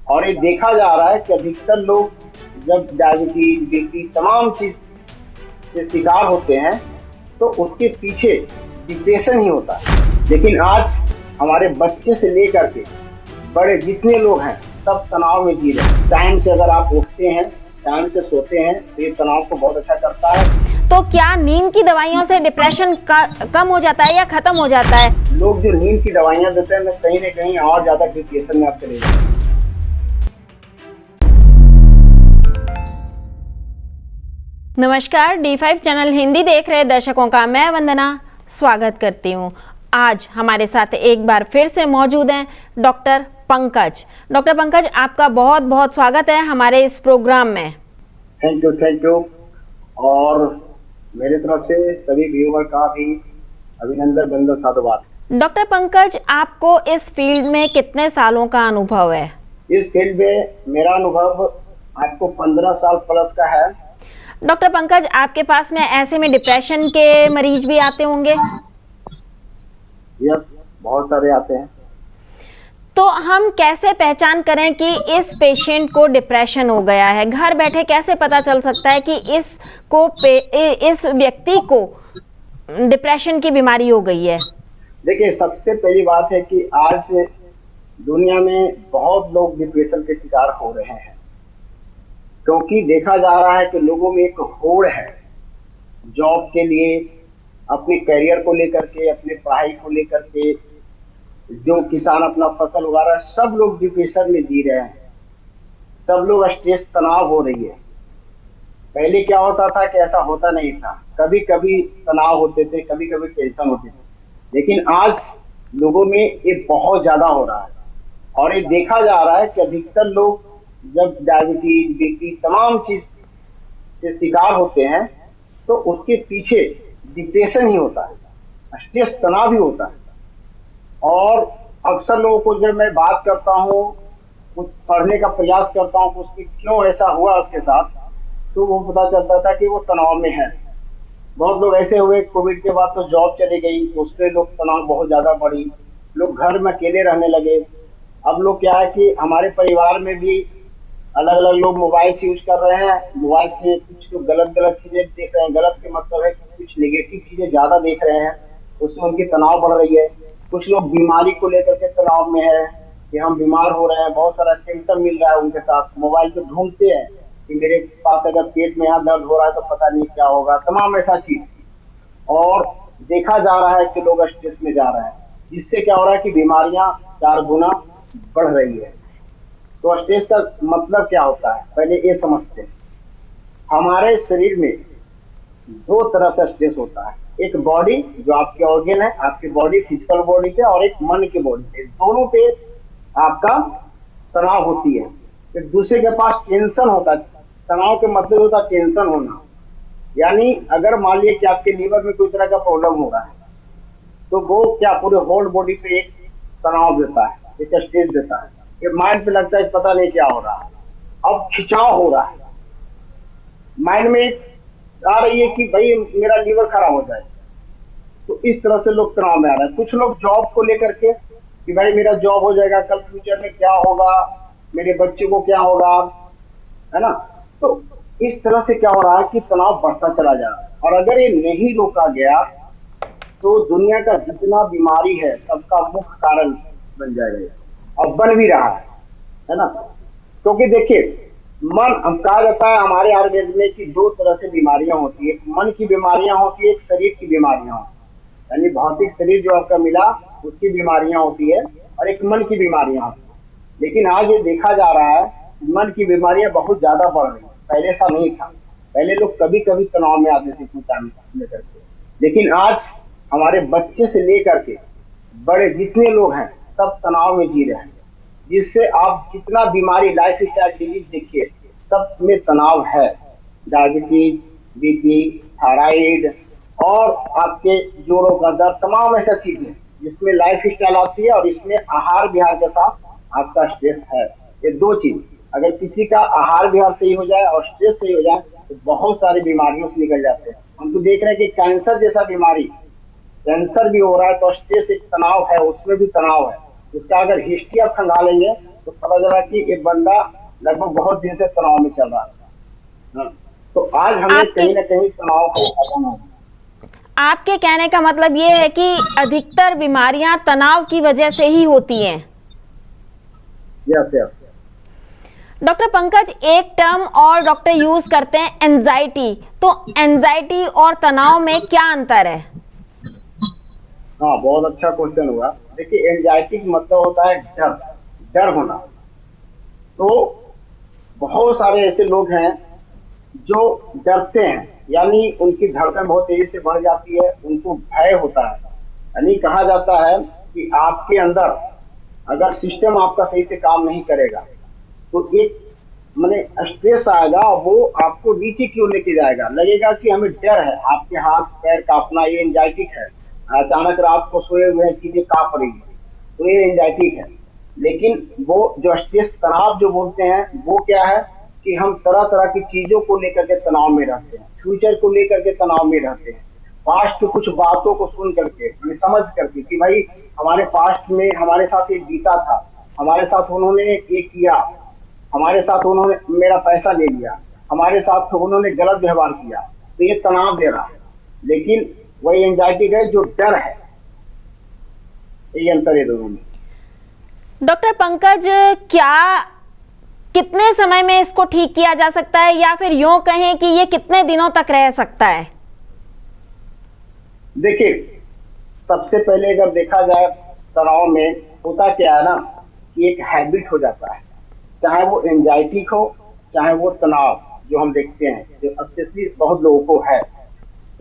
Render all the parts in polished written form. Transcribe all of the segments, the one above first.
और ये देखा जा रहा है कि अधिकतर लोग जब डायबिटीज बीपी तमाम चीज के शिकार होते हैं तो उसके पीछे डिप्रेशन ही होता है। लेकिन आज हमारे बच्चे से लेकर के बड़े जितने लोग हैं सब तनाव में जी रहे हैं। टाइम से अगर आप उठते हैं, टाइम से सोते हैं तो ये तनाव को बहुत अच्छा करता है। तो क्या नींद की दवाइयों से डिप्रेशन कम हो जाता है या खत्म हो जाता है? लोग जो नींद की दवाइयां देते हैं कहीं ना कहीं और ज्यादा डिप्रेशन में आप चले जाते हैं। नमस्कार, D5 चैनल हिंदी देख रहे दर्शकों का मैं वंदना स्वागत करती हूँ। आज हमारे साथ एक बार फिर से मौजूद हैं डॉक्टर पंकज। डॉक्टर पंकज, आपका बहुत बहुत स्वागत है हमारे इस प्रोग्राम में। Thank you. और मेरे तरफ से सभी व्यूअर का भी अभिनंदन बंदन साधुवाद। डॉक्टर पंकज, आपको इस फील्ड में कितने सालों का अनुभव है? इस फील्ड में मेरा अनुभव आपको 15 साल प्लस का है। डॉक्टर पंकज, आपके पास में ऐसे में डिप्रेशन के मरीज भी आते होंगे? यस, बहुत सारे आते हैं। तो हम कैसे पहचान करें कि इस पेशेंट को डिप्रेशन हो गया है? घर बैठे कैसे पता चल सकता है कि इस व्यक्ति को डिप्रेशन की बीमारी हो गई है? देखिए, सबसे पहली बात है कि आज दुनिया में बहुत लोग डिप्रेशन के शिकार हो रहे हैं, क्योंकि देखा जा रहा है कि लोगों में एक होड़ है जॉब के लिए, अपने करियर को लेकर के, अपने पढ़ाई को लेकर के। जो किसान अपना फसल उगा रहा है, सब लोग डिप्रेशन में जी रहे हैं, सब लोग स्ट्रेस तनाव हो रही है। पहले क्या होता था कि ऐसा होता नहीं था, कभी कभी तनाव होते थे, कभी कभी टेंशन होती थी, लेकिन आज लोगों में ये बहुत ज्यादा हो रहा है। और ये देखा जा रहा है कि अधिकतर लोग जब डायबिटीज बीपी तमाम चीज के शिकार होते हैं तो उसके पीछे डिप्रेशन ही होता है, स्ट्रेस तनाव ही होता है। और अक्सर लोगों को जब मैं बात करता हूँ, कुछ पढ़ने का प्रयास करता हूँ उसकी क्यों ऐसा हुआ उसके साथ, तो वो पता चलता था कि वो तनाव में है। बहुत लोग ऐसे हुए, कोविड के बाद तो जॉब चली गई, उससे लोग तनाव बहुत ज्यादा बढ़ी, लोग घर में अकेले रहने लगे। अब लोग क्या है कि हमारे परिवार में भी अलग अलग लोग मोबाइल यूज कर रहे हैं, मोबाइल से कुछ लोग गलत गलत चीजें देख रहे हैं। गलत के मतलब है कि कुछ नेगेटिव चीजें ज्यादा देख रहे हैं, उसमें उनकी तनाव बढ़ रही है। कुछ लोग बीमारी को लेकर के तनाव में है कि हम बीमार हो रहे हैं, बहुत सारा सिम्टम मिल रहा है उनके साथ, मोबाइल पे ढूंढते हैं कि मेरे पास अगर पेट में यहाँ दर्द हो रहा है तो पता नहीं क्या होगा, तमाम ऐसा चीज। और देखा जा रहा है कि लोग स्ट्रेस में जा रहे हैं, जिससे क्या हो रहा है कि बीमारियां 4 गुना बढ़ रही है। तो स्ट्रेस का मतलब क्या होता है, पहले ये समझते हैं। हमारे शरीर में 2 तरह से स्ट्रेस होता है, एक बॉडी जो आपके ऑर्गन है, आपकी बॉडी फिजिकल बॉडी पे, और एक मन की बॉडी पे। दोनों पे आपका तनाव होती है। एक दूसरे के पास टेंशन होता है। तनाव के मतलब होता है टेंशन होना, यानी अगर मान लीजिए कि आपके लीवर में कोई तरह का प्रॉब्लम हो रहा है तो वो क्या पूरे होल बॉडी पे एक तनाव देता है, एक स्ट्रेस देता है। ये माइंड पे लगता है पता नहीं क्या हो रहा है, अब खिंचाव हो रहा है माइंड में, आ रही है कि भाई मेरा लीवर खराब हो जाए। तो इस तरह से लोग तनाव में आ रहे हैं। कुछ लोग जॉब को लेकर के कि भाई मेरा जॉब हो जाएगा, कल फ्यूचर में क्या होगा, मेरे बच्चे को क्या होगा, है ना। तो इस तरह से क्या हो रहा है कि तनाव बढ़ता चला जा रहा है। और अगर ये नहीं रोका गया तो दुनिया का जितना बीमारी है सबका मुख्य कारण बन जाएगा, और बन भी रहा है ना। क्योंकि देखिए, मन, हम कहा जाता है हमारे आयुर्वेद में कि 2 तरह से बीमारियां होती है, एक मन की बीमारियां होती है, एक शरीर की बीमारियां होती है। यानी भौतिक शरीर जो आपका मिला उसकी बीमारियां होती है, और एक मन की बीमारियां होती है। लेकिन आज ये देखा जा रहा है मन की बीमारियां बहुत ज्यादा बढ़ रही है, पहले ऐसा नहीं था। पहले लोग कभी कभी तनाव में आते थे कुछ टाइम लेकर के, लेकिन आज हमारे बच्चे से लेकर के बड़े जितने लोग हैं सब तनाव में जी रहे हैं। जिससे आप जितना बीमारी लाइफ स्टाइल डिजीज देखिए सब में तनाव है। डायबिटीज बीपी थायराइड और आपके जोड़ों का दर्द, तमाम ऐसा चीजें जिसमें लाइफ स्टाइल आती है, और इसमें आहार विहार के साथ आपका स्ट्रेस है। ये 2 चीज अगर किसी का आहार विहार सही हो जाए और स्ट्रेस सही हो जाए तो बहुत सारी बीमारियों से निकल जाते हैं। हम तो देख रहे हैं कि कैंसर जैसा बीमारी, कैंसर भी हो रहा है तो स्ट्रेस एक तनाव है, उसमें भी तनाव है। उसका अगर हिस्ट्री आप खंगालेंगे तो पता चला कि ये बंदा लगभग बहुत दिन से तनाव में चल रहा था। तो आज हमें कहीं ना कहीं तनाव को खत्म हो। आपके कहने का मतलब ये है कि अधिकतर बीमारियां तनाव की वजह से ही होती हैं। Yes yes. डॉक्टर पंकज, एक टर्म और डॉक्टर यूज करते हैं एंजाइटी, तो एंजाइटी और तनाव में क्या अंतर है? हाँ, बहुत अच्छा क्वेश्चन हुआ। देखिए, एंजाइटी का मतलब होता है डर, डर होना। तो बहुत सारे ऐसे लोग हैं जो डरते हैं, यानी उनकी धड़कन बहुत तेजी से बढ़ जाती है, उनको भय होता है। यानी कहा जाता है कि आपके अंदर अगर सिस्टम आपका सही से काम नहीं करेगा तो एक माने स्ट्रेस आएगा, वो आपको नीचे क्यों लेके जाएगा, लगेगा कि हमें डर है, आपके हाथ पैर कांपना, ये एंजाइटी है। अचानक रात को सोए हुए हैं, चीजें कांप रही है, तो ये एंजाइटी है। लेकिन वो जो स्ट्रेस तनाव जो बोलते हैं वो क्या है कि हम तरह तरह की चीजों को लेकर के तनाव में रहते हैं, फ्यूचर को लेकर के तनाव में रहते हैं, पास्ट की कुछ बातों को सुन करके, समझ करके कि भाई हमारे पास्ट में हमारे साथ ये बीता था, हमारे साथ उन्होंने ये किया, हमारे साथ उन्होंने मेरा पैसा ले लिया, हमारे साथ उन्होंने गलत व्यवहार किया, तो ये तनाव दे रहा है। लेकिन वही एंजाइटी है जो डर है, ये अंतर है दोनों में। डॉक्टर पंकज, क्या कितने समय में इसको ठीक किया जा सकता है, या फिर यूं कहें कि ये कितने दिनों तक रह सकता है? देखिए, सबसे पहले अगर देखा जाए तनाव में होता क्या है ना कि एक हैबिट हो जाता है, चाहे वो एंजाइटी हो चाहे वो तनाव जो हम देखते हैं, जो स्पेशली बहुत लोगों को है।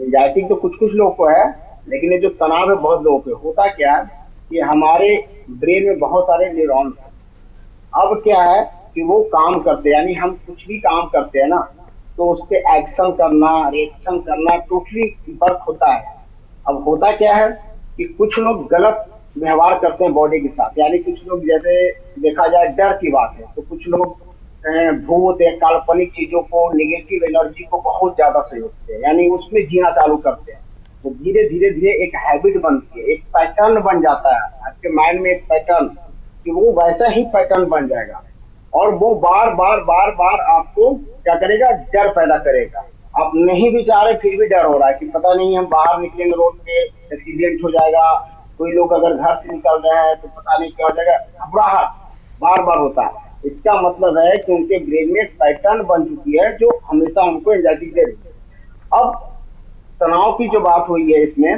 एंजाइटी तो कुछ कुछ लोगों को है, लेकिन ये जो तनाव है बहुत लोगों को। होता क्या है कि हमारे ब्रेन में बहुत सारे न्यूरॉन्स हैं। अब क्या है कि वो काम करते हैं, यानी हम कुछ भी काम करते हैं ना तो उस पर एक्शन करना, रिएक्शन करना टोटली वर्क होता है। अब होता क्या है कि कुछ लोग गलत व्यवहार करते हैं बॉडी के साथ, यानी कुछ लोग, जैसे देखा जाए डर की बात है, तो कुछ लोग भूत या काल्पनिक चीजों को, निगेटिव एनर्जी को बहुत ज्यादा सही होते हैं, यानी उसमें जीना चालू करते हैं। तो धीरे धीरे धीरे एक हैबिट बनती है, एक पैटर्न बन जाता है आपके माइंड में, एक पैटर्न कि वो वैसा ही पैटर्न बन जाएगा और वो बार बार बार बार आपको क्या करेगा, डर पैदा करेगा। आप नहीं भी चाह रहे फिर भी डर हो रहा है कि पता नहीं हम बाहर निकलेंगे रोड पे एक्सीडेंट हो जाएगा, कोई लोग अगर घर से निकल रहे हैं तो पता नहीं क्या हो जाएगा, घबराहट बार बार होता है। इसका मतलब है कि उनके ब्रेन में पैटर्न बन चुकी है जो हमेशा उनको एंजाइटी दे रही है। अब तनाव की जो बात हुई है इसमें,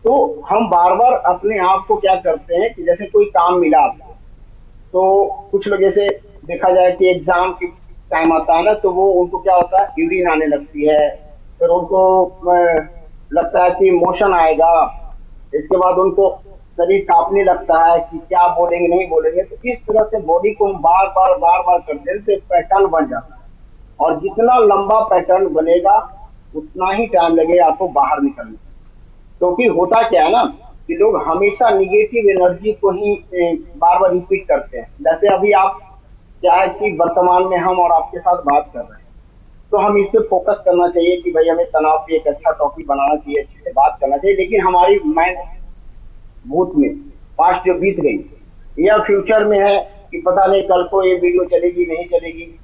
तो हम बार बार अपने आप को क्या करते हैं कि जैसे कोई काम मिला आपको, तो कुछ लोग जैसे देखा जाए कि एग्जाम की टाइम आता है ना, तो वो उनको क्या होता है, यूरिन आने लगती है, फिर उनको लगता है कि इमोशन आएगा, इसके बाद उनको शरीर कांपने लगता है कि क्या बोलेंगे नहीं बोलेंगे। तो इस तरह से बॉडी को हम बार बार करते हैं तो एक पैटर्न बन जाता है, और जितना लंबा पैटर्न बनेगा उतना ही टाइम लगेगा आपको बाहर निकलने। क्योंकि होता क्या है ना कि लोग हमेशा निगेटिव एनर्जी को ही बार बार रिपीट करते हैं। जैसे अभी आप क्या है कि वर्तमान में हम और आपके साथ बात कर रहे हैं, तो हम इस पे फोकस करना चाहिए कि भाई हमें तनाव पे एक अच्छा टॉपिक बनाना चाहिए, अच्छे से बात करना चाहिए। लेकिन हमारी माइंड भूत में, पास्ट जो बीत गई या फ्यूचर में है कि पता नहीं कल को ये वीडियो चलेगी नहीं चलेगी,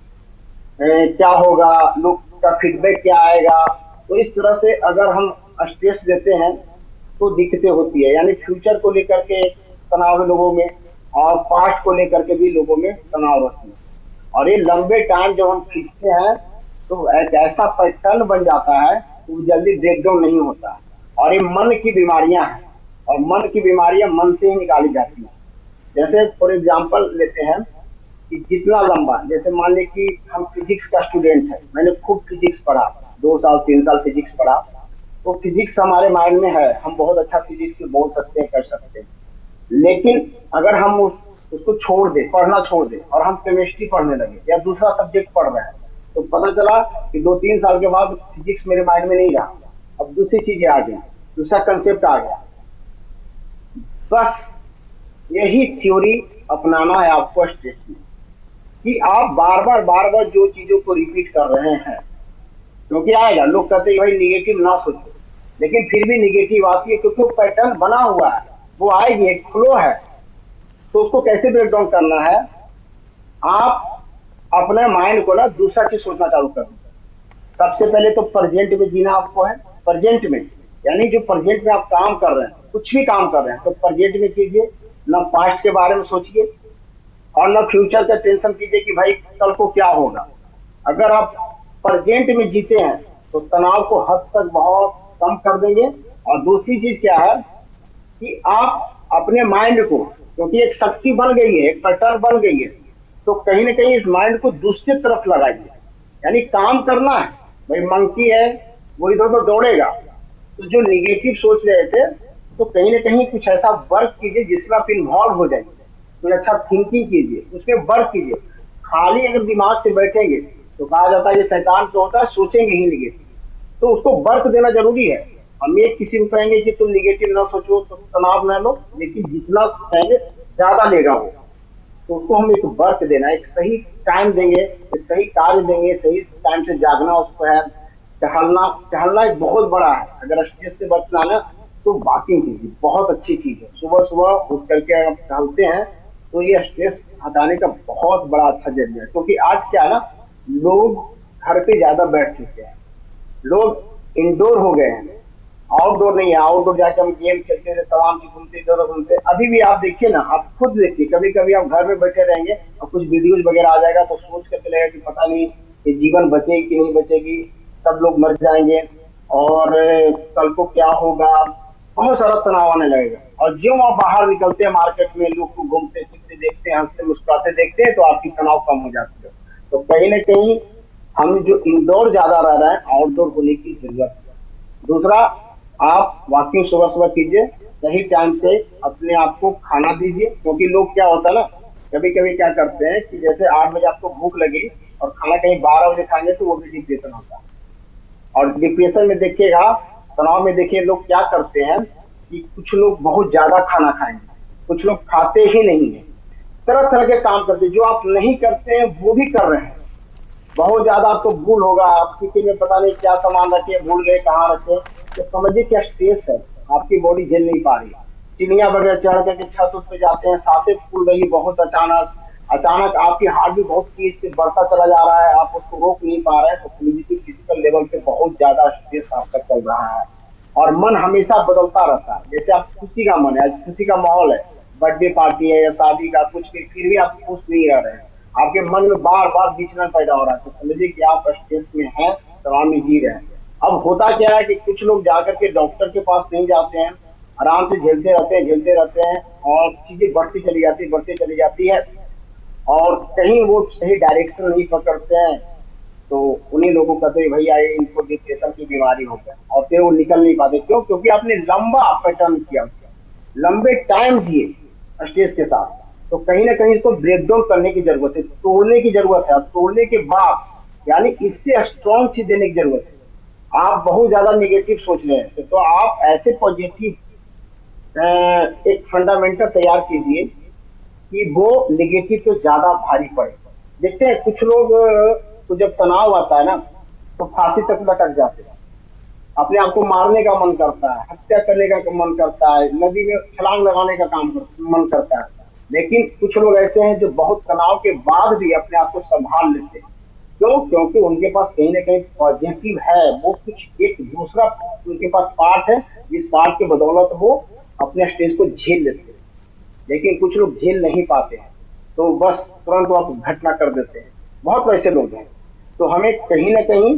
क्या होगा, लोग का फीडबैक क्या आएगा। तो इस तरह से अगर हम स्ट्रेस देते हैं तो दिक्कतें होती है, यानी फ्यूचर को लेकर के तनाव है लोगों में और पास्ट को लेकर के भी लोगों में तनाव होती है। और ये लंबे टाइम जब हम खींचते हैं तो एक ऐसा पैटर्न बन जाता है वो जल्दी ब्रेक डाउन नहीं होता। और ये मन की बीमारियां हैं, और मन की बीमारियां मन से ही निकाली जाती हैं। जैसे फॉर एग्जाम्पल लेते हैं कि जितना लंबा, जैसे मान लीजिए कि हम फिजिक्स का स्टूडेंट है, मैंने खूब फिजिक्स पढ़ा, 2 साल 3 साल फिजिक्स पढ़ा, तो फिजिक्स हमारे माइंड में है, हम बहुत अच्छा फिजिक्स बोल सकते हैं, कर सकते हैं। लेकिन अगर हम उसको छोड़ दे, पढ़ना छोड़ दे और हम केमिस्ट्री पढ़ने लगे या दूसरा सब्जेक्ट पढ़ रहे हैं, तो पता चला कि 2-3 साल के बाद फिजिक्स मेरे माइंड में नहीं रहा, अब दूसरी चीजें आ गई, दूसरा कंसेप्ट आ गया। बस यही थ्योरी अपनाना है आपको स्ट्रेस में, कि आप बार बार जो चीजों को रिपीट कर रहे हैं, क्योंकि आएगा, लोग कहते हैं भाई निगेटिव ना सोचो, लेकिन फिर भी निगेटिव आती है क्योंकि वो पैटर्न बना हुआ है, वो आएगी, एक फ्लो है। तो उसको कैसे ब्रेक डाउन करना है आप अपने माइंड को ना दूसरा चीज सोचना चालू कर दो। सबसे पहले तो प्रेजेंट में जीना आपको है। प्रेजेंट में यानी जो प्रेजेंट में आप काम कर रहे हैं, कुछ भी काम कर रहे हैं तो प्रेजेंट में कीजिए। ना पास्ट के बारे में सोचिए और ना फ्यूचर का टेंशन कीजिए कि भाई कल को क्या होगा। अगर आप प्रेजेंट में जीते हैं तो तनाव को हद तक बहुत कम कर देंगे। और दूसरी चीज क्या है कि आप अपने माइंड को, क्योंकि एक शक्ति बन गई है, एक पैटर्न बन गई है, तो कहीं ना कहीं इस माइंड को दूसरी तरफ लगाइए। यानी काम करना है, भाई मंकी है वो इधर उधर दौड़ेगा, तो जो निगेटिव सोच रहे थे तो कहीं ना कहीं कुछ ऐसा वर्क कीजिए जिसमें आप इन्वॉल्व हो जाइए। कोई अच्छा थिंकिंग कीजिए, उसमें वर्क कीजिए। खाली अगर दिमाग से बैठेंगे तो कहा जाता है ये शैतान जो होता है सोचेंगे ही निगेटिव, तो उसको वर्क देना जरूरी है। हम एक किसी को कहेंगे कि तुम निगेटिव ना सोचो तो तनाव ना लो, लेकिन जितना कहेंगे ज्यादा लेगा वो, तो उसको हम एक वर्क देना, एक सही टाइम देंगे, एक सही कार्य देंगे, सही टाइम से जागना उसको है। टहलना, टहलना एक बहुत बड़ा है। अगर स्ट्रेस से बचना है ना तो वॉकिंग कीजिए, बहुत अच्छी चीज है। सुबह सुबह उठ करके आप टहलते हैं तो ये स्ट्रेस हटाने का बहुत बड़ा अच्छा जरिया है। क्योंकि आज क्या है ना, लोग घर पे ज्यादा बैठ चुके हैं, लोग इंडोर हो गए हैं, आउटडोर नहीं है। आउटडोर जाके हम गेम खेलते थे, तमाम चीज घूमते इधर उधर घूमते। अभी भी आप देखिए ना, आप खुद देखिए, कभी कभी आप घर में बैठे रहेंगे और कुछ वीडियोज वगैरह आ जाएगा तो सोच कर चलेगा कि पता नहीं ये जीवन बचेगी कि नहीं बचेगी, सब लोग मर जाएंगे और कल को क्या होगा। बहुत सारा तनाव आने लगेगा। और जो आप बाहर निकलते हैं मार्केट में, लोग को घूमते फिरते देखते हैं, हंसते मुस्कुराते देखते हैं, तो आपकी तनाव कम हो जाती है। तो कहीं ना कहीं हम जो इंडोर ज्यादा रह रहे हैं, आउटडोर होने की जरूरत है। दूसरा, आप वॉकिंग सुबह सुबह कीजिए, सही टाइम पे अपने आप को खाना दीजिए। क्योंकि लोग क्या होता है ना, कभी कभी क्या करते हैं कि जैसे 8 बजे आपको भूख लगी और खाना कहीं 12 बजे खाएंगे तो वो भी डिप्रेशन होता है। और डिप्रेशन में देखिएगा, तनाव में देखिए लोग क्या करते हैं कि कुछ लोग बहुत ज्यादा खाना खाएंगे, कुछ लोग खाते ही नहीं है, तरह तरह के काम करते हैं जो आप नहीं करते हैं वो भी कर रहे हैं। बहुत ज्यादा आपको भूल होगा, आप किसी में पता नहीं क्या सामान रखे, भूल गए कहाँ रखे, तो समझिए क्या स्ट्रेस है, आपकी बॉडी झेल नहीं पा रही। चिड़िया वगैरह चढ़ करके छत उत पे जाते हैं, सांसें फूल रही बहुत अचानक, अचानक आपकी हार्ट भी बहुत तेज से बढ़ता चला जा रहा है, आप उसको रोक नहीं पा रहे हैं, तो समझिए कि फिजिकल लेवल पे बहुत ज्यादा स्ट्रेस आपका चल रहा है। और मन हमेशा बदलता रहता है। जैसे आप खुशी का मन है, आज खुशी का माहौल है, बर्थडे पार्टी है या शादी का कुछ भी, फिर भी आप खुश नहीं रह रहे हैं, आपके मन में बार बार विचलन पैदा हो रहा है, तो समझिए कि आप स्ट्रेस में हैं, तनाव में जी रहे हैं। अब होता क्या है कि कुछ लोग जाकर के डॉक्टर के पास नहीं जाते हैं, आराम से झेलते रहते हैं, झेलते रहते हैं, और चीजें बढ़ती चली जाती है, बढ़ती चली जाती है, और कहीं वो सही डायरेक्शन नहीं पकड़ते हैं, तो उन्हीं लोगों को कहते हैं भैया ये इनको डिप्रेशन की बीमारी हो गया, और फिर वो निकल नहीं पाते। क्यों? क्योंकि आपने लंबा पैटर्न किया, लंबे टाइम जिए स्ट्रेस के साथ, तो कहीं ना कहीं इसको ब्रेक डाउन करने की जरूरत है, तोड़ने की जरूरत है। और तोड़ने के बाद यानी इससे स्ट्रॉन्ग चीज देने की जरूरत है। आप बहुत ज्यादा निगेटिव सोच रहे हैं तो आप ऐसे पॉजिटिव एक फंडामेंटल तैयार कीजिए कि वो निगेटिव तो ज्यादा भारी पड़े। देखते हैं कुछ लोग को जब तनाव आता है ना तो फांसी तक लटक जाते हैं, अपने आप को मारने का मन करता है, हत्या करने का मन करता है, नदी में छलांग लगाने का मन करता है। लेकिन कुछ लोग ऐसे हैं जो बहुत तनाव के बाद भी अपने आप को संभाल लेते हैं। क्यों? क्योंकि उनके पास कहीं ना कहीं पॉजिटिव है, वो कुछ एक दूसरा उनके पास पार्ट है जिस पार्ट के बदौलत वो अपने स्टेज को झेल लेते हैं। लेकिन कुछ लोग झेल नहीं पाते हैं तो बस तुरंत वो घटना कर देते हैं। बहुत वैसे लोग हैं। तो हमें कहीं ना कहीं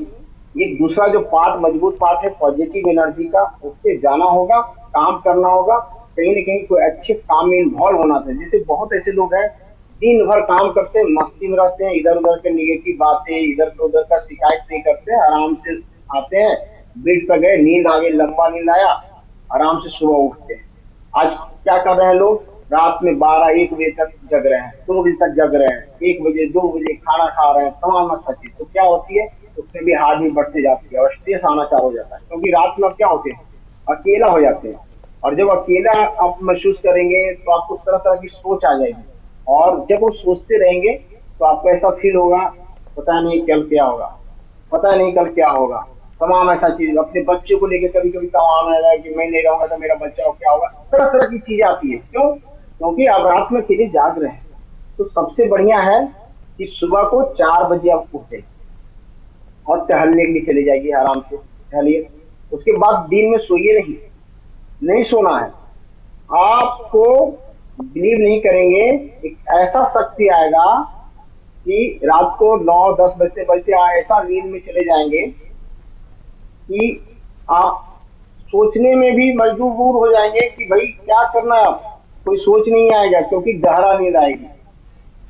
एक दूसरा जो पार्ट, मजबूत पार्ट है पॉजिटिव एनर्जी का, उससे जाना होगा, काम करना होगा, कहीं ना कहीं कोई अच्छे काम में इन्वॉल्व होना चाहिए। जैसे बहुत ऐसे लोग हैं दिन भर काम करते हैं, मस्ती में रहते हैं, इधर उधर के निगेटिव बातें, इधर उधर का शिकायत नहीं करते हैं, आराम से आते हैं, बेड पर गए, नींद आ गई, लंबा नींद आया, आराम से सुबह उठते हैं। आज क्या कर रहे हैं लोग? रात में 12-1 बजे तक जग रहे हैं, 2 बजे तक जग रहे हैं, 1 बजे 2 बजे खाना खा रहे हैं, तमाम अच्छा चीज। तो क्या होती है, उसमें भी हार्ट भी बढ़ती जाती है और स्ट्रेस आना चालू हो जाता है। क्योंकि रात में आप क्या होते हैं, अकेला हो जाते हैं, और जब अकेला आप महसूस करेंगे तो आपको तरह तरह की सोच आ जाएगी, और जब वो सोचते रहेंगे तो आपको ऐसा फील होगा पता नहीं कल क्या होगा, पता नहीं कल क्या होगा, तमाम ऐसा चीज। अपने बच्चे को लेकर कभी कभी तमाम है कि मैं नहीं रहूंगा तो मेरा बच्चा को क्या होगा, तरह तरह की चीजें आती है। क्यों? क्योंकि आप रात में अकेले जाग रहे हैं। तो सबसे बढ़िया है कि सुबह को 4 बजे आप उठे और टहलने के लिए चले जाइए, आराम से टहलिए। उसके बाद दिन में सोइए नहीं, नहीं सोना है आपको। बिलीव नहीं करेंगे, एक ऐसा शक्ति आएगा कि रात को 9-10 बजते बजते ऐसा नींद में चले जाएंगे कि आप सोचने में भी मजबूर हो जाएंगे कि भाई क्या करना है, आप कोई सोच नहीं आएगा क्योंकि गहरा नींद आएगी।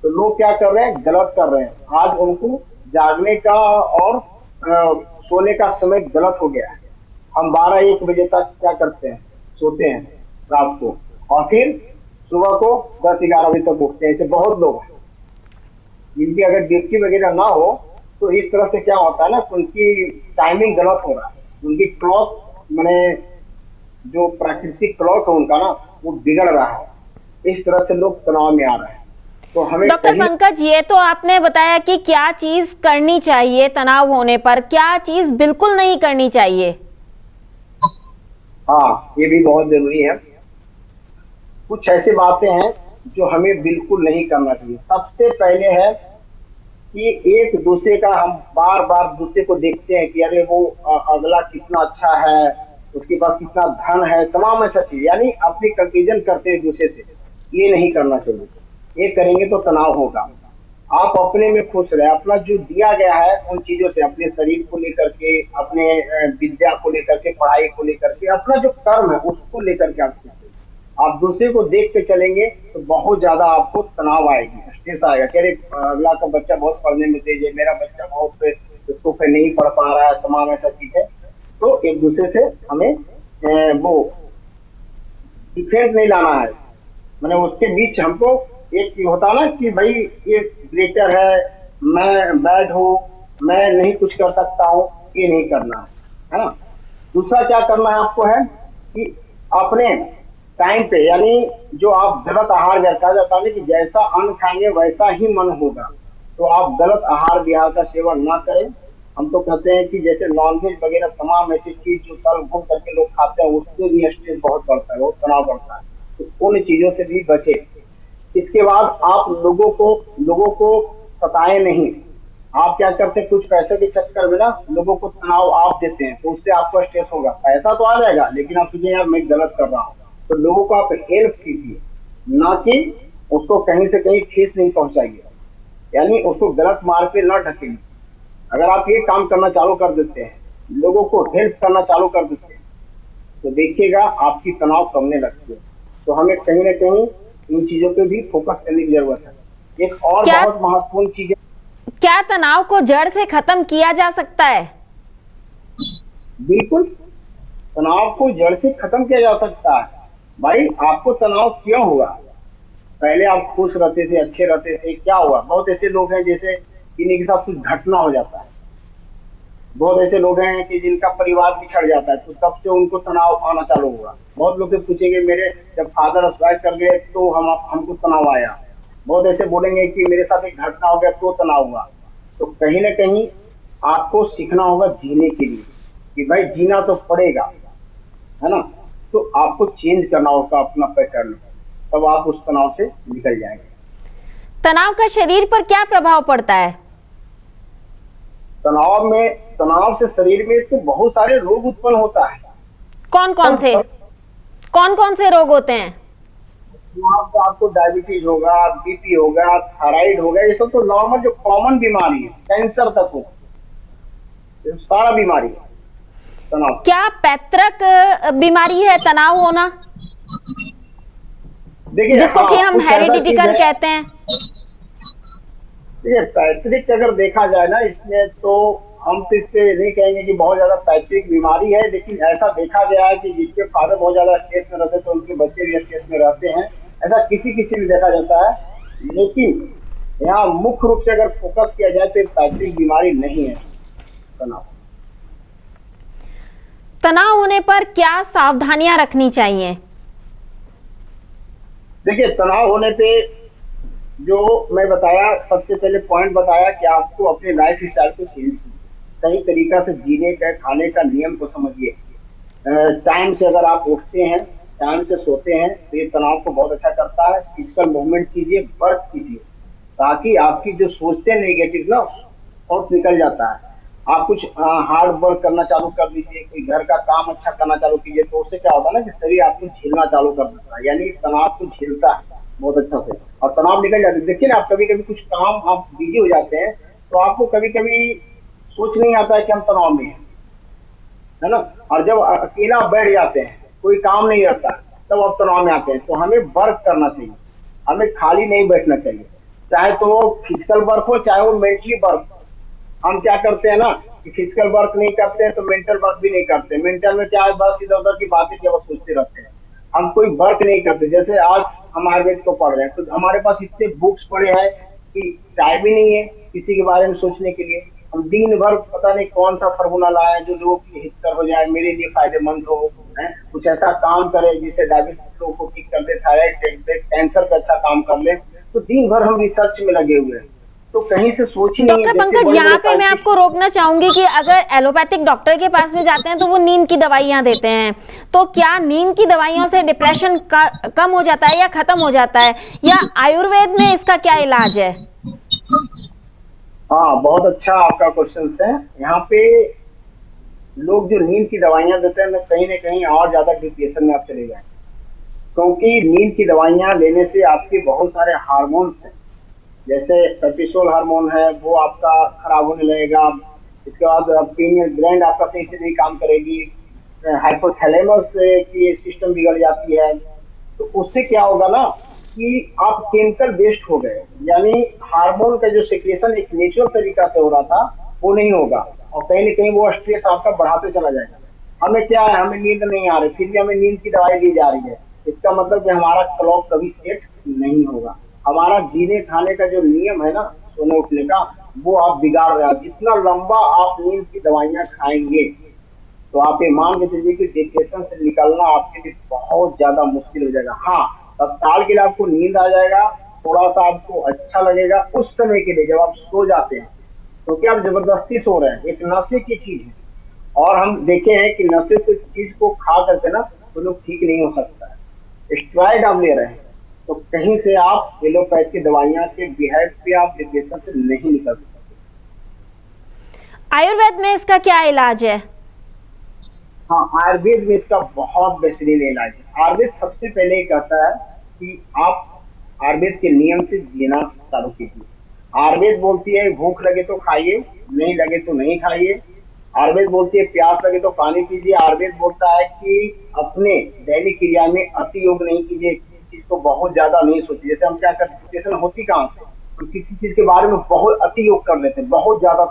तो लोग क्या कर रहे हैं, गलत कर रहे हैं। आज उनको जागने का और सोने का समय गलत हो गया है। हम 12-1 बजे तक क्या करते हैं, सोते हैं रात को, और फिर सुबह को 10-11 बजे तक उठते हैं। ऐसे बहुत लोग हैं जिनकी अगर ड्यूटी वगैरह ना हो तो इस तरह से क्या होता है ना, उनकी टाइमिंग गलत हो रहा है, उनकी क्लॉक मैंने जो प्राकृतिक क्लॉक है उनका ना, वो बिगड़ रहा है। इस तरह से लोग तनाव में आ रहे हैं। तो हमें डॉक्टर पंकज, ये तो आपने बताया कि क्या चीज करनी चाहिए तनाव होने पर, क्या चीज बिल्कुल नहीं करनी चाहिए? हाँ, ये भी बहुत जरूरी है। कुछ ऐसी बातें हैं जो हमें बिल्कुल नहीं करना चाहिए। सबसे पहले है कि एक दूसरे का हम बार बार दूसरे को देखते हैं कि अरे वो अगला कितना अच्छा है, उसके पास कितना धन है, तमाम ऐसा चीज, यानी अपनी कंपेरिजन करते हैं दूसरे से। ये नहीं करना चाहिए। ये करेंगे तो तनाव होगा। आप अपने में खुश रहे, अपना जो दिया गया है उन चीजों से, अपने शरीर को लेकर के, अपने विद्या को लेकर के, पढ़ाई को लेकर के, अपना जो कर्म है उसको लेकर के आप खुश रहिए। आप दूसरे को देख के चलेंगे तो बहुत ज्यादा आपको तनाव आएगी, स्ट्रेस आएगा कि अरे अगला का बच्चा बहुत पढ़ने में तेज है, मेरा बच्चा बहुत उसको फिर नहीं पढ़ पा रहा है, तमाम ऐसा चीज है। तो एक दूसरे से हमें वो डिफरेंस नहीं लाना है। मैंने उसके बीच हमको एक होता ना कि भाई ये ग्रेटर है, मैं बैड हूँ, मैं नहीं कुछ कर सकता हूँ, ये नहीं करना है ना। दूसरा क्या करना है आपको है कि अपने टाइम पे, यानी जो आप गलत आहार, कहा जाता है कि जैसा अन्न खाएंगे वैसा ही मन होगा, तो आप गलत आहार विहार का सेवन ना करें। हम तो कहते हैं कि जैसे नॉनवेज वगैरह तमाम ऐसी चीज जो तल भून करके लोग खाते हैं, उससे भी स्ट्रेस बहुत बढ़ता है, बहुत तनाव बढ़ता है। तो उन चीजों से भी बचे। इसके बाद आप लोगों को सताए नहीं। आप क्या करते हैं, कुछ पैसे के चक्कर में ना लोगों को तनाव आप देते हैं, तो उससे आपको स्ट्रेस होगा। पैसा तो आ जाएगा लेकिन आप सोचेंगे यार मैं गलत कर रहा हूँ। तो लोगों को आप हेल्प कीजिए, ना कि उसको कहीं से कहीं ठेस नहीं पहुंचाइए, यानी उसको गलत मार्ग पे ना ढकेलिए। अगर आप ये काम करना चालू कर देते हैं, लोगों को हेल्प करना चालू कर देते हैं, तो देखिएगा आपकी तनाव कमने लगती है। तो हमें कहीं ना कहीं इन चीजों पे भी फोकस करने की जरूरत है। एक और बहुत महत्वपूर्ण चीज है, क्या तनाव को जड़ से खत्म किया जा सकता है? बिल्कुल, तनाव को जड़ से खत्म किया जा सकता है। भाई आपको तनाव क्यों हुआ? पहले आप खुश रहते थे, अच्छे रहते थे, क्या हुआ? बहुत ऐसे लोग हैं जैसे इन्हीं के साथ कुछ घटना हो जाता है। बहुत ऐसे लोग हैं कि जिनका परिवार बिछड़ जाता है, तो तब से उनको तनाव आना चालू हुआ। बहुत लोग से पूछेंगे मेरे जब फादर एक्सपायर कर गए तो हमको तनाव आया। बहुत ऐसे बोलेंगे कि मेरे साथ एक घटना हो गया तो तनाव हुआ। तो कहीं ना कहीं आपको सीखना होगा जीने के लिए, कि भाई जीना तो पड़ेगा, है ना। तो आपको चेंज करना होगा अपना पैटर्न, तब आप उस तनाव से निकल जाएंगे। तनाव का शरीर पर क्या प्रभाव पड़ता है? तनाव से शरीर में तो बहुत सारे रोग उत्पन्न होता है। कौन कौन से रोग होते हैं? आपको डायबिटीज होगा, बीपी होगा, थायराइड होगा, ये सब तो नॉर्मल जो कॉमन बीमारी है, कैंसर तक हो, सारा बीमारी है तनाव। क्या पैतृक बीमारी है तनाव होना, देखिए जिसको कि हम हेरिडिटिकल कहते हैं? देखिए पैतृक अगर देखा जाए ना, इसमें तो हम तो इससे नहीं कहेंगे कि बहुत ज्यादा पैतृक बीमारी है, लेकिन ऐसा देखा गया है कि जिनके फादर बहुत ज्यादा स्ट्रेस में रहते हैं तो उनके बच्चे भी स्ट्रेस में रहते हैं। ऐसा किसी में देखा जाता है, लेकिन यहाँ मुख्य रूप से अगर फोकस किया जाए तो पैतृक बीमारी नहीं है तनाव। तनाव होने पर क्या सावधानियां रखनी चाहिए? देखिए तनाव होने पे जो मैं बताया, सबसे पहले पॉइंट बताया कि आपको अपने लाइफ स्टाइल को चेंज कीजिए, सही तरीका से जीने का, खाने का नियम को समझिए। टाइम से अगर आप उठते हैं, टाइम से सोते हैं तो ये तनाव को बहुत अच्छा करता है। फिजिकल मूवमेंट कीजिए, वर्क कीजिए, ताकि आपकी जो सोचते हैं नेगेटिव ना और निकल जाता है। आप कुछ हार्ड वर्क करना चालू कर दीजिए, कोई घर का काम अच्छा करना चालू कीजिए, तो उससे क्या होता है ना कि शरीर आपको झेलना चालू कर देता है, यानी तनाव को झेलता है बहुत अच्छा से, और तनाव निकल जाता है। देखिए ना, आप कभी कभी कुछ काम आप बिजी हो जाते हैं तो आपको कभी कभी सोच नहीं आता है कि हम तनाव में हैं, है ना। और जब अकेला बैठ जाते हैं, कोई काम नहीं रहता, तब आप तनाव में आते हैं। तो हमें वर्क करना चाहिए, हमें खाली नहीं बैठना चाहिए, चाहे तो वो फिजिकल वर्क हो चाहे वो मेंटली वर्क। हम क्या करते हैं ना कि फिजिकल वर्क नहीं करते हैं तो मेंटल वर्क भी नहीं करते। मेंटल में क्या है, बस इधर उधर की बातें केवल सोचते रहते हैं, हम कोई वर्क नहीं करते। जैसे आज हम आयुर्वेद को पढ़ रहे हैं तो हमारे पास इतने बुक्स पड़े हैं कि टाइम ही नहीं है किसी के बारे में सोचने के लिए। हम दिन भर पता नहीं कौन सा फार्मूला लाए जो लोगों के हितकर हो जाए, मेरे लिए फायदेमंद हो, है कुछ ऐसा काम करे जिससे डायबिटीज लोगों को ठीक कर दे, थायराइड, कैंसर का अच्छा काम कर ले। तो दिन भर हम रिसर्च में लगे हुए हैं, तो कहीं से सोच ही नहीं है। डॉक्टर पंकज, यहाँ पे मैं आपको रोकना चाहूंगी कि अगर एलोपैथिक डॉक्टर के पास में जाते हैं तो वो नींद की दवाइयां देते हैं, तो क्या नींद की दवाइयों से डिप्रेशन कम हो जाता है या खत्म हो जाता है, या आयुर्वेद में इसका क्या इलाज है? हाँ, बहुत अच्छा आपका क्वेश्चन है। यहाँ पे लोग जो नींद की दवाइयां देते हैं ना कहीं और ज्यादा डिप्रेशन में आप चले जाए, क्योंकि नींद की दवाइयां लेने से आपके बहुत सारे हार्मोन्स हैं, जैसे कर्टिसोल हार्मोन है वो आपका खराब होने लगेगा। इसके बाद पीनियल ग्लैंड आपका सही से नहीं काम करेगी, हाइपोथैलेमस की सिस्टम बिगड़ जाती है। तो उससे क्या होगा ना कि आप केमिकल बेस्ड हो गए, यानी हार्मोन का जो सिक्रेशन एक नेचुरल तरीका से हो रहा था वो नहीं होगा, और कहीं ना कहीं वो स्ट्रेस आपका बढ़ाते चला जाएगा। हमें क्या है, हमें नींद नहीं आ रही, फिर भी हमें नींद की दवाई दी जा रही है। इसका मतलब कि हमारा क्लॉक कभी सेट नहीं होगा, हमारा जीने खाने का जो नियम है ना सोने उठने का, वो आप बिगाड़ रहे हैं। जितना लंबा आप नींद की दवाइयां खाएंगे तो आप ये मान के चलिए कि डिप्रेशन से निकलना आपके लिए बहुत ज्यादा मुश्किल हो जाएगा। हाँ, तत्काल के लिए आपको नींद आ जाएगा, थोड़ा सा आपको अच्छा लगेगा उस समय के लिए जब आप सो जाते हैं, क्योंकि आप जबरदस्ती सो रहे हैं, एक नशे की चीज है। और हम देखे हैं कि नशे की चीज को खा करके ना तो लोग ठीक नहीं हो सकता है। स्टेरॉइड आप ले रहे हैं तो कहीं से आप एलोपैथ की दवाइयां के बिहाइव पे आप डिप्रेशन से नहीं निकल सकते। आयुर्वेद में इसका क्या इलाज है? हाँ, आयुर्वेद में इसका बहुत बेहतरीन इलाज है। आयुर्वेद सबसे पहले ये कहता है कि आप आयुर्वेद के नियम से जीना चालू कीजिए। आयुर्वेद बोलती है भूख लगे तो खाइए, नहीं लगे तो नहीं खाइए। आयुर्वेद बोलती है प्यास लगे तो पानी पीजिए। आयुर्वेद बोलता है कि अपने दैनिक क्रिया में अति योग नहीं कीजिए, किसी चीज को बहुत ज्यादा नहीं सोचिए। जैसे हम क्या करते हैं, होती कहाँ से, हम किसी चीज के बारे में बहुत अति योग कर लेते हैं, बहुत ज्यादा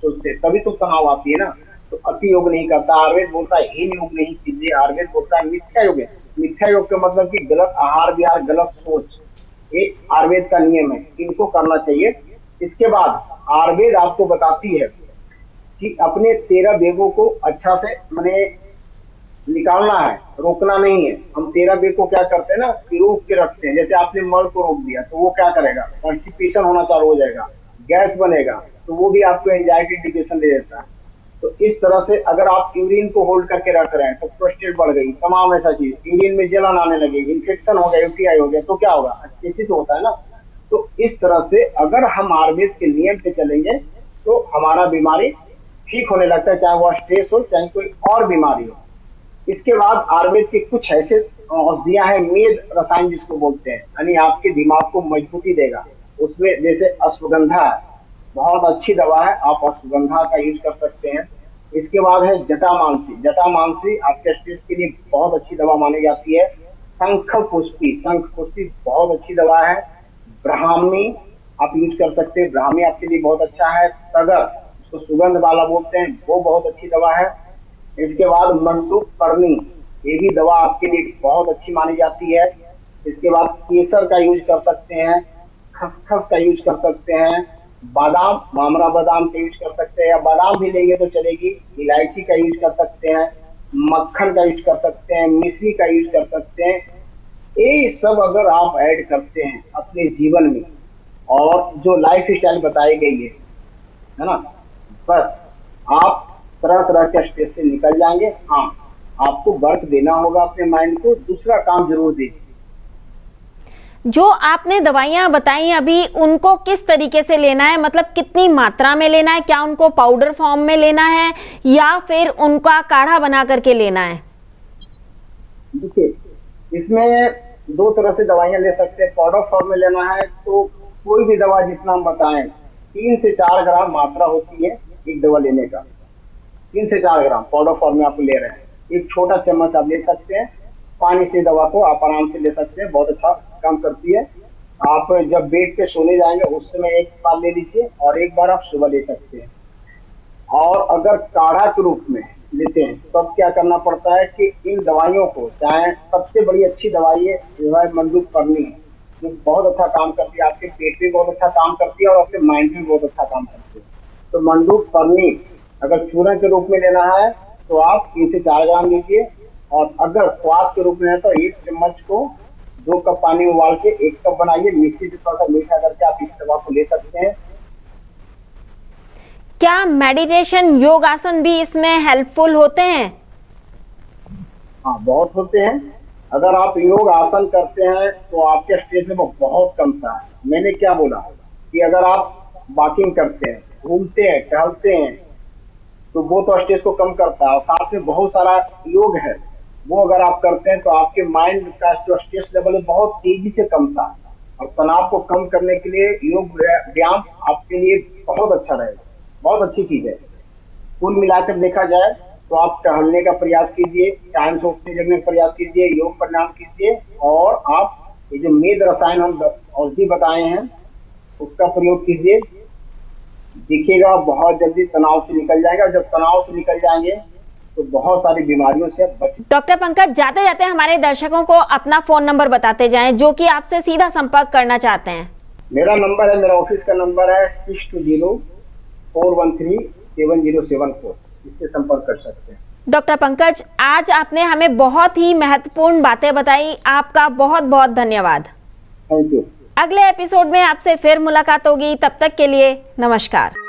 सोचते हैं, तभी तो तनाव आती है ना। तो अति योग नहीं करता। आयुर्वेद बोलता है हीन योग नहीं कीजिए। आयुर्वेद बोलता है मिथ्या योग है। मिथ्या योग का मतलब कि गलत आहार विहार, गलत सोच, ये आयुर्वेद का नियम है, इनको करना चाहिए। इसके बाद आयुर्वेद आपको बताती है कि अपने 13 वेगों को अच्छा से मैंने निकालना है, रोकना नहीं है। हम 13 वेग को क्या करते हैं ना कि रोक के रखते हैं। जैसे आपने मल को रोक दिया तो वो क्या करेगा, कॉन्स्टिपेशन होना चालू हो जाएगा, गैस बनेगा, तो वो भी आपको एंजाइटी डिप्रेशन दे देता है। तो इस तरह से अगर आप यूरिन को होल्ड करके रख रहे हैं तो प्रोस्टेट बढ़ गई, तमाम ऐसा चीज, यूरिन में जलन आने लगेगी, इन्फेक्शन हो गया, यूटीआई हो गया, तो क्या होगा, अच्छे तो होता है ना। तो इस तरह से अगर हम आयुर्वेद के नियम पे चलेंगे तो हमारा बीमारी ठीक होने लगता है, चाहे वो स्ट्रेस हो चाहे कोई और बीमारी हो। इसके बाद आयुर्वेद के कुछ ऐसे औषधियां हैं, मेद रसायन जिसको बोलते हैं, यानी आपके दिमाग को मजबूती देगा। उसमें जैसे अश्वगंधा है, बहुत अच्छी दवा है, आप अश्वगंधा का यूज कर सकते हैं। इसके बाद है जटामांसी। जटामांसी आपके स्ट्रेस के लिए बहुत अच्छी दवा मानी जाती है। शंख पुष्पी, शंख पुष्पी बहुत अच्छी दवा है। ब्राह्मी आप यूज कर सकते हैं, ब्राह्मी आपके लिए बहुत अच्छा है। तगर, उसको सुगंध वाला बोलते हैं, वो बहुत अच्छी दवा है। इसके बाद मंडूक करनी, ये भी दवा आपके लिए बहुत अच्छी मानी जाती है। इसके बाद केसर का यूज कर सकते हैं, खसखस का यूज कर सकते हैं, बादाम, मामरा बादाम का यूज कर सकते हैं, या बादाम भी लेंगे तो चलेगी, इलायची का यूज कर सकते हैं, मक्खन का यूज कर सकते हैं, मिश्री का यूज कर सकते हैं। ये सब अगर आप ऐड करते हैं अपने जीवन में, और जो लाइफ स्टाइल बताई गई है ना, बस आप तरह तरह के स्ट्रेस से निकल जाएंगे। हाँ, आपको वर्क देना होगा अपने माइंड को, दूसरा काम जरूर दीजिए। जो आपने दवाइयाँ बताई अभी, उनको किस तरीके से लेना है, मतलब कितनी मात्रा में लेना है? क्या उनको पाउडर फॉर्म में लेना है या फिर उनका काढ़ा बना करके लेना है? देखिए, इसमें दो तरह से दवाइयाँ ले सकते हैं। पाउडर फॉर्म में लेना है तो कोई भी दवा जितना हम बताएं 3 से 4 ग्राम मात्रा होती है एक दवा लेने का। 3 से 4 ग्राम पाउडर फॉर्म में आप ले रहे हैं, एक छोटा चम्मच आप ले सकते हैं। पानी से दवा को आप आराम से ले सकते हैं, बहुत अच्छा काम करती है। आप जब बेड पे सोने जाएंगे उस समय एक बार ले लीजिए और एक बार आप सुबह ले सकते हैं। और अगर काढ़ा के रूप में लेते हैं तब तो क्या करना पड़ता है कि इन दवाइयों को, चाहे सबसे बड़ी अच्छी दवाई है जो है मंडूकपर्णी, जो बहुत अच्छा काम करती है, आपके पेट में बहुत अच्छा काम करती है और आपके माइंड में बहुत अच्छा काम करती है। तो मंडूकपर्णी अगर चूर्ण के रूप में लेना है तो आप 3 से 4 ग्राम लीजिए, और अगर स्वाद के रूप में है तो 1 चम्मच को 2 कप पानी में उबाल के 1 कप बनाइए, मिक्सी से थोड़ा सा मीठा करके आप इस दवा को ले सकते हैं। क्या मेडिटेशन, योग आसन भी इसमें हेल्पफुल होते हैं? हाँ, बहुत होते हैं। अगर आप योग आसन करते हैं तो आपके स्ट्रेस में बहुत कमता है। मैंने क्या बोला कि अगर आप वॉकिंग करते हैं, घूमते हैं, टहलते हैं, तो वो तो स्ट्रेस को कम करता है। और साथ में बहुत सारा योग है, वो अगर आप करते हैं तो आपके माइंड का जो स्ट्रेस लेवल है बहुत तेजी से कमता है। और तनाव को कम करने के लिए योग व्यायाम आपके लिए बहुत अच्छा रहेगा, बहुत अच्छी चीज है। कुल मिलाकर देखा जाए तो आप टहलने का प्रयास कीजिए, टाइम से उठने जगने का प्रयास कीजिए, योग प्राणायाम कीजिए, और आप ये जो मेद रसायन हम औषधि बताए हैं उसका प्रयोग कीजिए। दिखेगा बहुत जल्दी तनाव से निकल जाएगा। जब तनाव से निकल जाएंगे तो बहुत सारी बीमारियों से बच। डॉक्टर पंकज, जाते जाते हमारे दर्शकों को अपना फोन नंबर बताते जाएं जो कि आपसे सीधा संपर्क करना चाहते हैं। मेरा नंबर है, मेरा ऑफिस का नंबर है 6204137074। इससे संपर्क कर सकते हैं। डॉक्टर पंकज, आज आपने हमें बहुत ही महत्वपूर्ण बातें बताई, आपका बहुत बहुत धन्यवाद। Thank you. अगले एपिसोड में आपसे फिर मुलाकात होगी, तब तक के लिए नमस्कार।